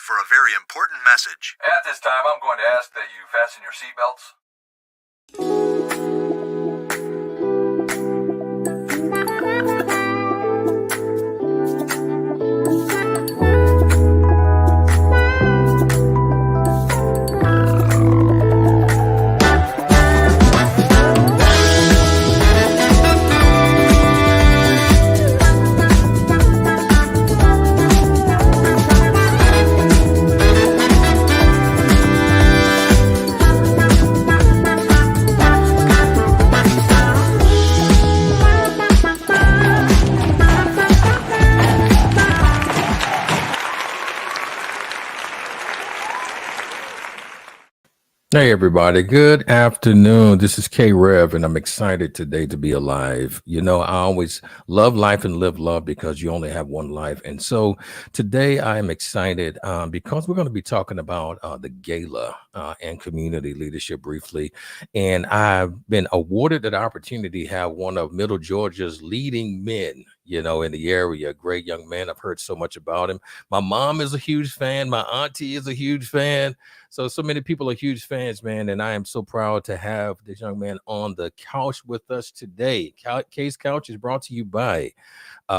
for a very important message. At this time, I'm going to ask that you fasten your seatbelts. Hey everybody, good afternoon. This is K Rev and I'm excited today to be alive. You know, I always love life and live love because you only have one life. And so today I am excited because we're going to be talking about the GALA and community leadership briefly. And I've been awarded the opportunity to have one of Middle Georgia's leading men, you know, in the area, a great young man. I've heard so much about him. My mom is a huge fan. My auntie is a huge fan. So many people are huge fans, man. And I am so proud to have this young man on the couch with us today. K's Couch is brought to you by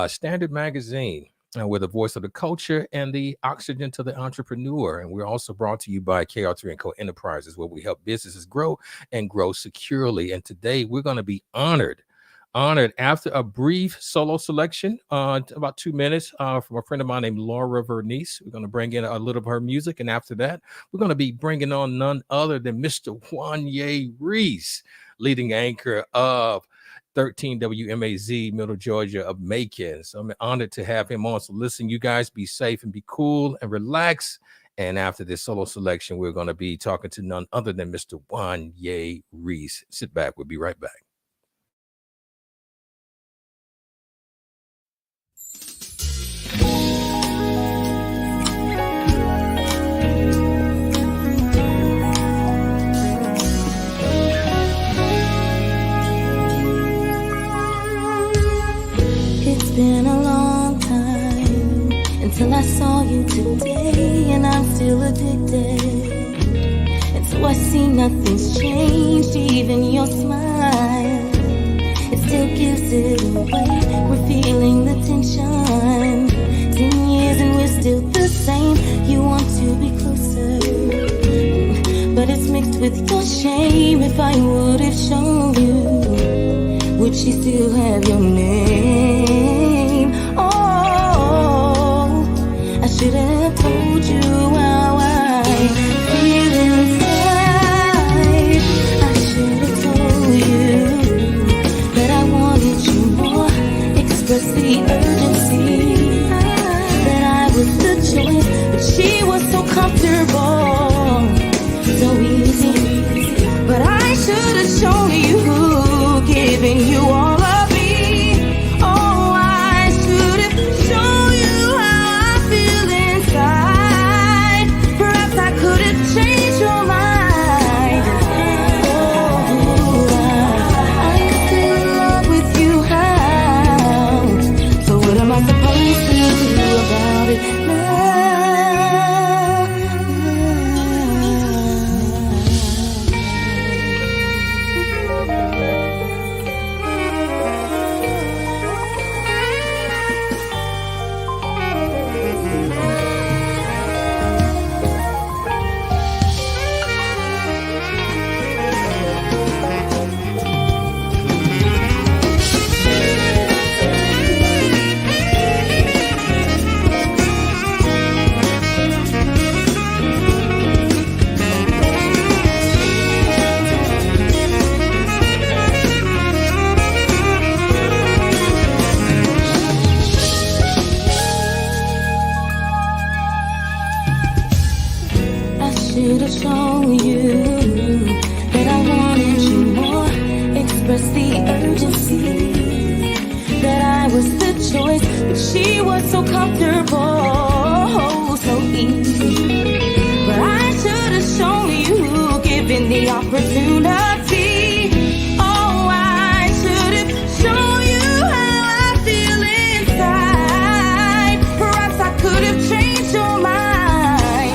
Standard Magazine. We're the voice of the culture and the oxygen to the entrepreneur. And we're also brought to you by KR3 & Co Enterprises, where we help businesses grow and grow securely. And today we're going to be honored after a brief solo selection, about 2 minutes, from a friend of mine named Laura Vernice. We're going to bring in a little of her music. And after that, we're going to be bringing on none other than Mr. Wanya Reese, leading anchor of 13 WMAZ, Middle Georgia of Macon. So I'm honored to have him on. So listen, you guys be safe and be cool and relax. And after this solo selection, we're going to be talking to none other than Mr. Wanya Reese. Sit back. We'll be right back. It's been a long time until I saw you today, and I'm still addicted. And so I see nothing's changed, even your smile. It still gives it away. We're feeling the tension. 10 years and we're still the same. You want to be closer, but it's mixed with your shame. If I would have shown you, would she still have your name? Oh, I should have told you how I feel inside. I should have told you that I wanted you more. Express the urgency that I was the choice, but she was so comfortable, so easy. But I should have shown you, giving you all of me. Oh, I should have shown you how I feel inside. Perhaps I could have changed your mind. Oh, I'm still in love with you, how? So what am I supposed to do about it now? Should have shown you that I wanted you more. Express the urgency that I was the choice, but she was so comfortable, so easy. But I should have shown you, given the opportunity. Oh, I should have shown you how I feel inside. Perhaps I could have changed your mind.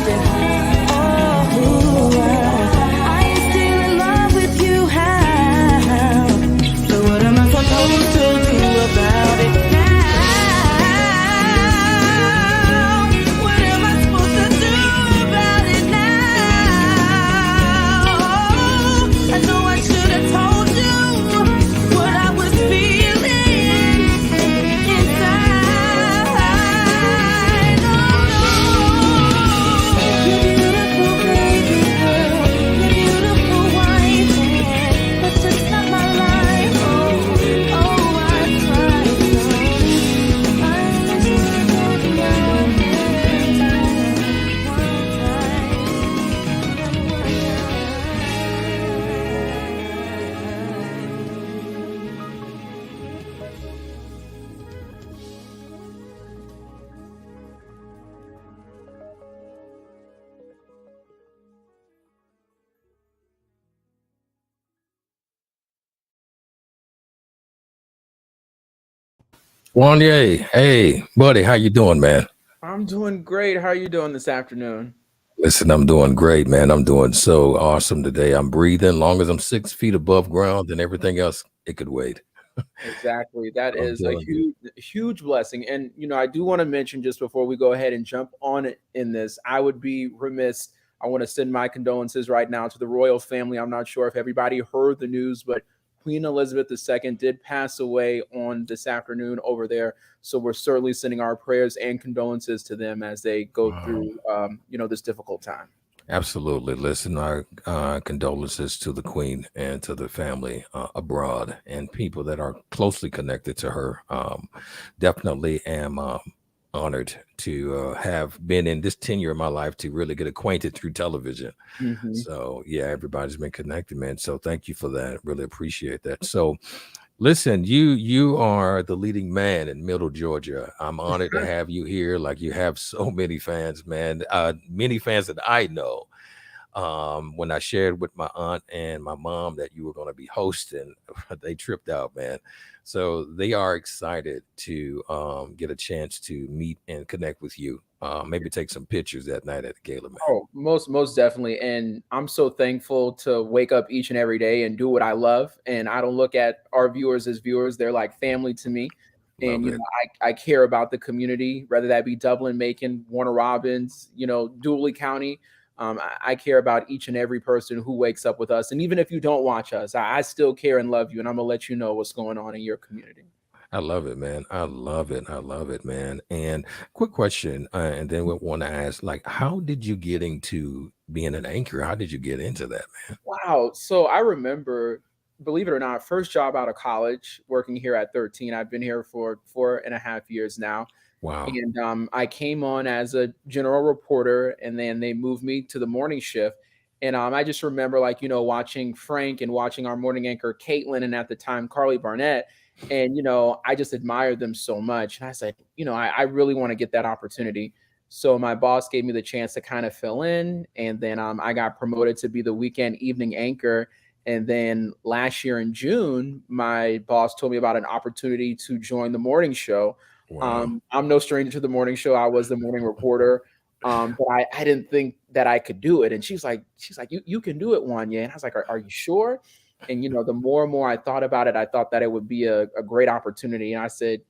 Wanya, hey, buddy, how you doing, man? I'm doing great. How are you doing this afternoon? Listen, I'm doing great, man. I'm doing so awesome today. I'm breathing. Long as I'm 6 feet above ground, and everything else, it could wait. Exactly. That I'm is a doing good. huge blessing. And I do want to mention just before we go ahead and jump on it in this, I would be remiss. I want to send my condolences right now to the royal family. I'm not sure if everybody heard the news, but Queen Elizabeth II did pass away on this afternoon over there. So we're certainly sending our prayers and condolences to them as they go Wow. through, this difficult time. Absolutely. Listen, our condolences to the Queen and to the family abroad and people that are closely connected to her. Definitely am honored to have been in this tenure of my life to really get acquainted through television. Hmm. So, yeah, everybody's been connected, man. So, thank you for that. Really appreciate that. So, listen, you are the leading man in Middle Georgia. I'm honored to have you here. Like you have so many fans, man. Many fans that I know. When I shared with my aunt and my mom that you were going to be hosting, they tripped out, man. So they are excited to get a chance to meet and connect with you. Maybe take some pictures that night at the gala, man. Oh, most definitely. And I'm so thankful to wake up each and every day and do what I love. And I don't look at our viewers as viewers. They're like family to me. And Love it. I care about the community, whether that be Dublin, Macon, Warner Robins, Dooley County. I care about each and every person who wakes up with us. And even if you don't watch us, I still care and love you. And I'm gonna let you know what's going on in your community. I love it, man. I love it. I love it, man. And quick question, and then we want to ask, like, how did you get into being an anchor? How did you get into that, man? Wow. So I remember, believe it or not, first job out of college, working here at 13. I've been here for 4.5 years now. Wow. And I came on as a general reporter, and then they moved me to the morning shift. And I just remember, like, watching Frank and watching our morning anchor, Caitlin, and at the time, Carly Barnett. And, I just admired them so much. And I said, I really want to get that opportunity. So my boss gave me the chance to kind of fill in. And then I got promoted to be the weekend evening anchor. And then last year in June, my boss told me about an opportunity to join the morning show. Wow. I'm no stranger to the morning show. I was the morning reporter. But I didn't think that I could do it. And she's like, you can do it, Wanya. And I was like, are you sure? And, the more and more I thought about it, I thought that it would be a great opportunity. And I said,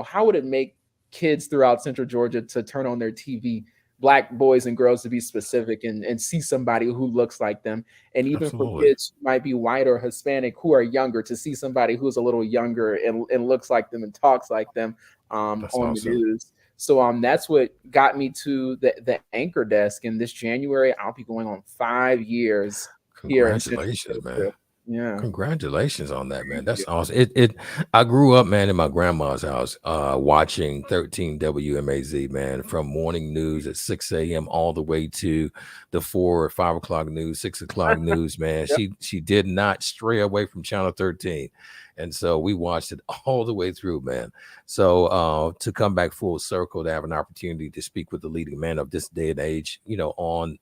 how would it make kids throughout Central Georgia to turn on their TV, black boys and girls to be specific, and see somebody who looks like them? And even for Absolutely. kids who might be white or Hispanic who are younger, to see somebody who's a little younger and looks like them and talks like them That's on the awesome. news. So that's what got me to the anchor desk. And this January, I'll be going on 5 years here in Central Congratulations, man. Georgia. Yeah. Congratulations on that, man. Thank That's you. awesome. It I grew up, man, in my grandma's house, watching 13 WMAZ, man, from morning news at 6 a.m. all the way to the 4 or 5 o'clock news, 6 o'clock news, man. Yep. She did not stray away from channel 13. And so we watched it all the way through, man. So to come back full circle, to have an opportunity to speak with the leading man of this day and age, on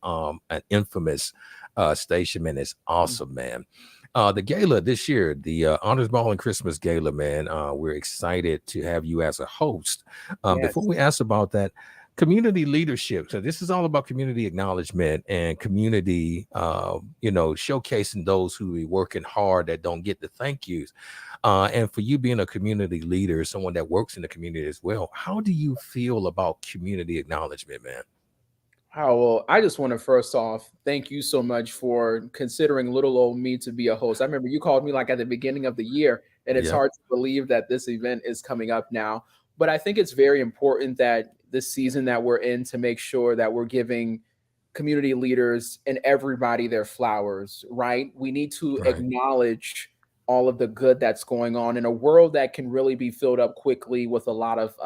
an infamous station, man, it's awesome, man. The gala this year, the Honors Ball and Christmas Gala, man. We're excited to have you as a host. Before Yes. we ask about that, community leadership. So this is all about community acknowledgement and community, showcasing those who are working hard that don't get the thank yous. And for you being a community leader, someone that works in the community as well, how do you feel about community acknowledgement, man? Oh, well, I just want to first off thank you so much for considering little old me to be a host. I remember you called me like at the beginning of the year, and it's Yep. hard to believe that this event is coming up now. But I think it's very important that this season that we're in, to make sure that we're giving community leaders and everybody their flowers, right? We need to Right. acknowledge all of the good that's going on in a world that can really be filled up quickly with a lot of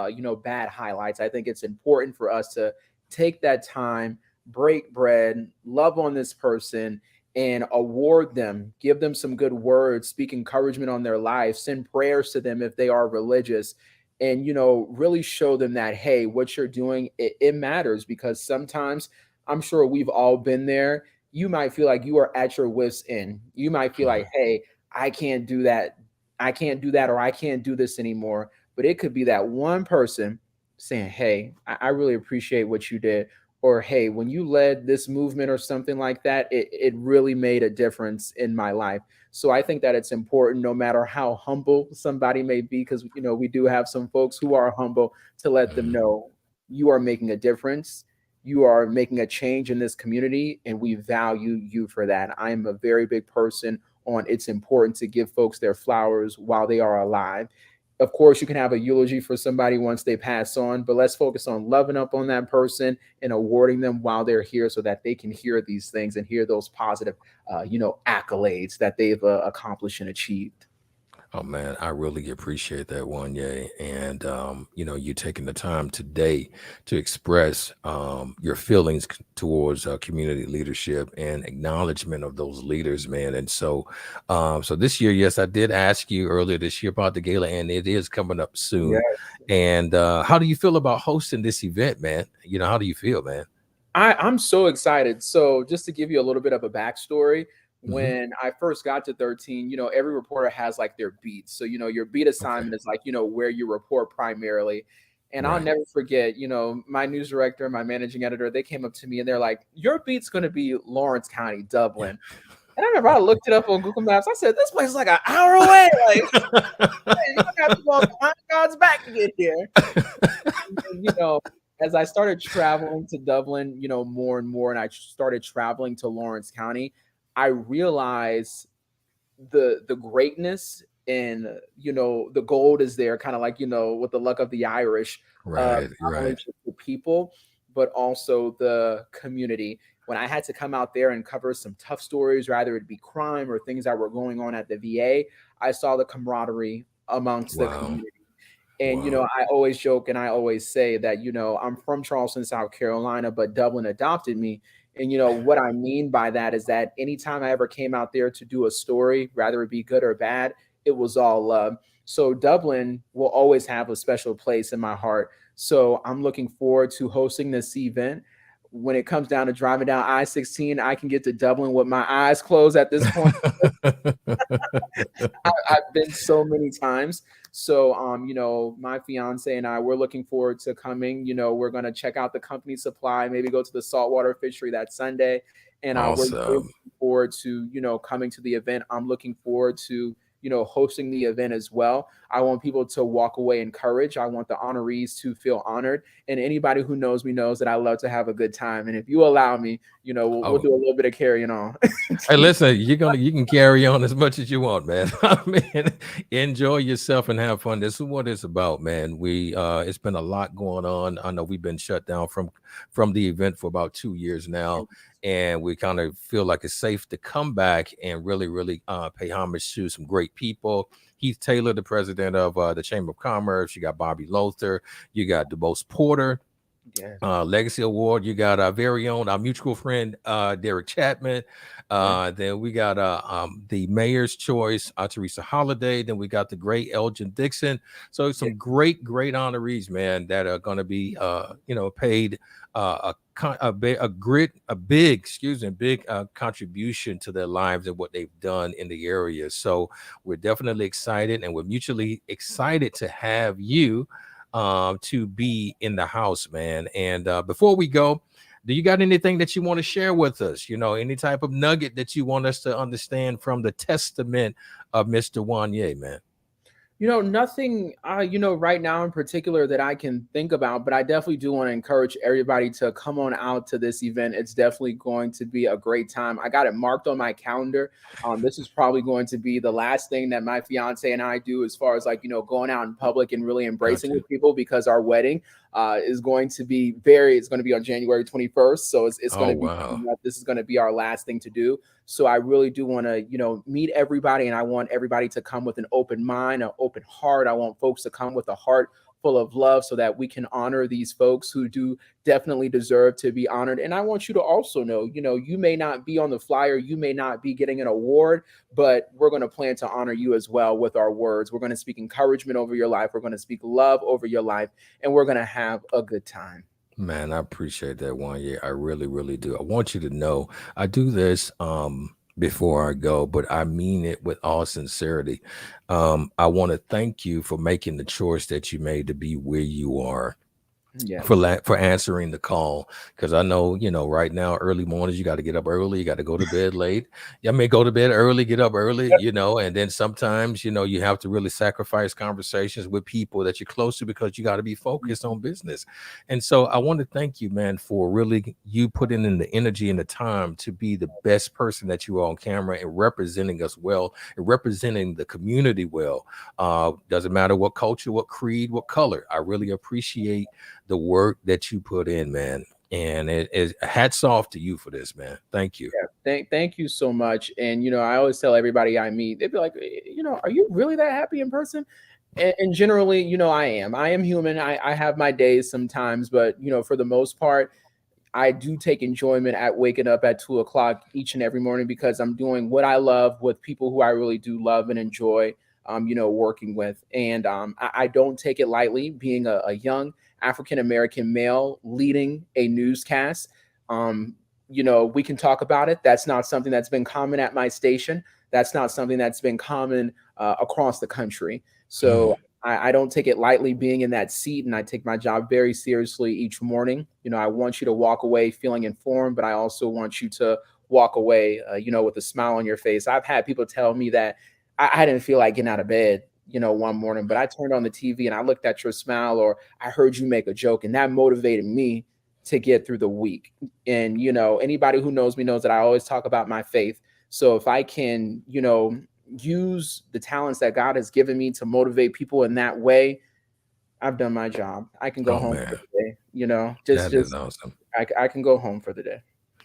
bad highlights. I think it's important for us to take that time, break bread, love on this person, and award them, give them some good words, speak encouragement on their life, send prayers to them if they are religious, and really show them that, hey, what you're doing, it matters. Because sometimes, I'm sure we've all been there, you might feel like you are at your wits end. You might feel like, hey, I can't do that, or I can't do this anymore. but it could be that one person saying, hey, I really appreciate what you did. Or, hey, when you led this movement or something like that, it really made a difference in my life. So I think that it's important, no matter how humble somebody may be, because, we do have some folks who are humble, to let them Mhm. know you are making a difference. You are making a change in this community, and we value you for that. I am a very big person on it's important to give folks their flowers while they are alive. Of course, you can have a eulogy for somebody once they pass on, but let's focus on loving up on that person and awarding them while they're here, so that they can hear these things and hear those positive, accolades that they've accomplished and achieved. Oh man, I really appreciate that one, Ye. And you taking the time today to express your feelings towards community leadership and acknowledgement of those leaders, man. And so this year, yes, I did ask you earlier this year about the gala, and it is coming up Yeah. soon. And how do you feel about hosting this event, man? How do you feel, man? I'm so excited. So, just to give you a little bit of a backstory, Hmm. when I first got to 13, every reporter has like their beats. So, your beat Okay, assignment is like, where you report primarily. And I'll right. never forget, my news director, my managing editor, they came up to me and they're like, your beat's going to be Lawrence County, Dublin. And I remember I looked it up on Google Maps. I said, this place is like an hour away. Like, you're going to have to go behind God's back to get here. And, as I started traveling to Dublin, more and more, and I started traveling to Lawrence County, I realized the greatness, and the gold is there, kind of like, with the luck of the Irish, Right, not only right. just the people, but also the community. When I had to come out there and cover some tough stories, rather it be crime or things that were going on at the VA, I saw the camaraderie amongst the Wow, community. And wow. I always joke and I always say that I'm from Charleston, South Carolina, but Dublin adopted me. And what I mean by that is that anytime I ever came out there to do a story, rather it be good or bad, it was all love. So Dublin will always have a special place in my heart. So I'm looking forward to hosting this event. When it comes down to driving down I-16, I can get to Dublin with my eyes closed at this point. I've been so many times. So, my fiance and I, we're looking forward to coming. We're going to check out the company supply, maybe go to the saltwater fishery that Sunday. And we're really Awesome. looking forward to, coming to the event. I'm looking forward to, hosting the event as well. I want people to walk away encouraged. I want the honorees to feel honored. And anybody who knows me knows that I love to have a good time. And if you allow me, we'll Oh, do a little bit of carrying on. hey, listen, you can carry on as much as you want, man. I mean, enjoy yourself and have fun. This is what it's about, man. It's been a lot going on. I know we've been shut down from the event for about 2 years now, and we kind of feel like it's safe to come back and really, really pay homage to some great people. Heath Taylor, the president of the Chamber of Commerce. You got Bobby Lothar. You got DeBose Porter. Yeah. Legacy Award. You got our very own, our mutual friend, Derek Chapman. Yeah. Then we got the Mayor's Choice, Teresa Holiday. Then we got the great Elgin Dixon. So Yeah. some great, great honorees, man, that are going to be, paid big contribution to their lives and what they've done in the area. So we're definitely excited, and we're mutually excited to have you to be in the house, man. And before we go, do you got anything that you want to share with us? Any type of nugget that you want us to understand from the testament of Mr. Wanya, man? Nothing, right now in particular that I can think about, but I definitely do want to encourage everybody to come on out to this event. It's definitely going to be a great time. I got it marked on my calendar. This is probably going to be the last thing that my fiance and I do, as far as like, going out in public and really embracing Gotcha. with people, because our wedding is going to be it's going to be on January 21st. So it's going Oh, to be, wow. this is going to be our last thing to do. So I really do want to, meet everybody, and I want everybody to come with an open mind, an open heart. I want folks to come with a heart full of love, so that we can honor these folks who do definitely deserve to be honored. And I want you to also know, you may not be on the flyer, you may not be getting an award, but we're going to plan to honor you as well with our words. We're going to speak encouragement over your life. We're going to speak love over your life, and we're going to have a good time. Man, I appreciate that one. Yeah, I really, really do. I want you to know I do this before I go, but I mean it with all sincerity. I want to thank you for making the choice that you made to be where you are. Yes. For answering the call, because I know, you know, right now early mornings you got to get up early, you got to go to bed late. I may go to bed early, get up early, you know, and then sometimes, you know, you have to really sacrifice conversations with people that you're close to because you got to be focused on business. And so I want to thank you, man, for really you putting in the energy and the time to be the best person that you are on camera and representing us well and representing the community well. Doesn't matter what culture, what creed, what color. I really appreciate the work that you put in, man. And it is hats off to you for this, man. Thank you. Yeah, thank you so much. And you know, I always tell everybody I meet, they'd be like, you know, are you really that happy in person? And generally, you know, I am human. I have my days sometimes, but you know, for the most part, I do take enjoyment at waking up at 2 o'clock each and every morning because I'm doing what I love with people who I really do love and enjoy, you know, working with. And I don't take it lightly being a young African-American male leading a newscast. You know, we can talk about it. That's not something that's been common at my station. That's not something that's been common across the country. So I don't take it lightly being in that seat, and I take my job very seriously each morning. You know, I want you to walk away feeling informed, but I also want you to walk away, you know, with a smile on your face. I've had people tell me that I didn't feel like getting out of bed, you know, one morning, but I turned on the TV and I looked at your smile, or I heard you make a joke, and that motivated me to get through the week. And, you know, anybody who knows me knows that I always talk about my faith. So if I can, you know, use the talents that God has given me to motivate people in that way, I've done my job. I can go home for the day, you know, That is awesome. I can go home for the day.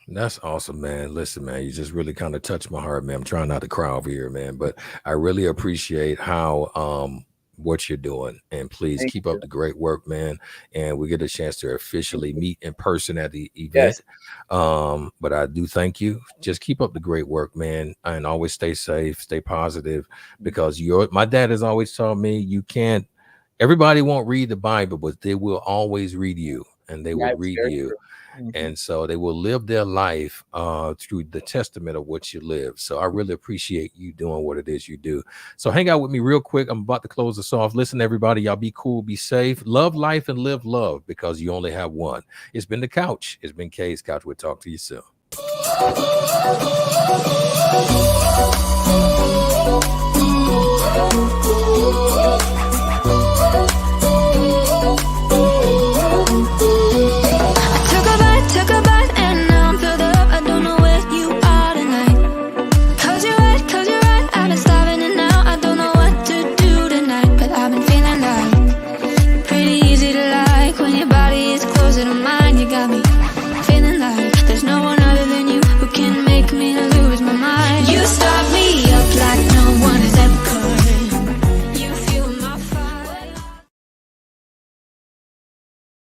That's awesome, man. Listen, man, you just really kind of touched my heart, man. I'm trying not to cry over here, man, but I really appreciate how what you're doing, and please keep up the great work, man. And we get a chance to officially meet in person at the event. But I do thank you. Just keep up the great work, man, and always stay safe, stay positive, because my dad has always taught me everybody won't read the Bible, but they will always read you, and they will read you. True. And so they will live their life through the testament of what you live. So I really appreciate you doing what it is you do. So hang out with me real quick. I'm about to close this off. Listen, everybody, y'all be cool, be safe, love life, and live love, because you only have one. It's been the Couch. It's been K's Couch. We'll talk to you soon.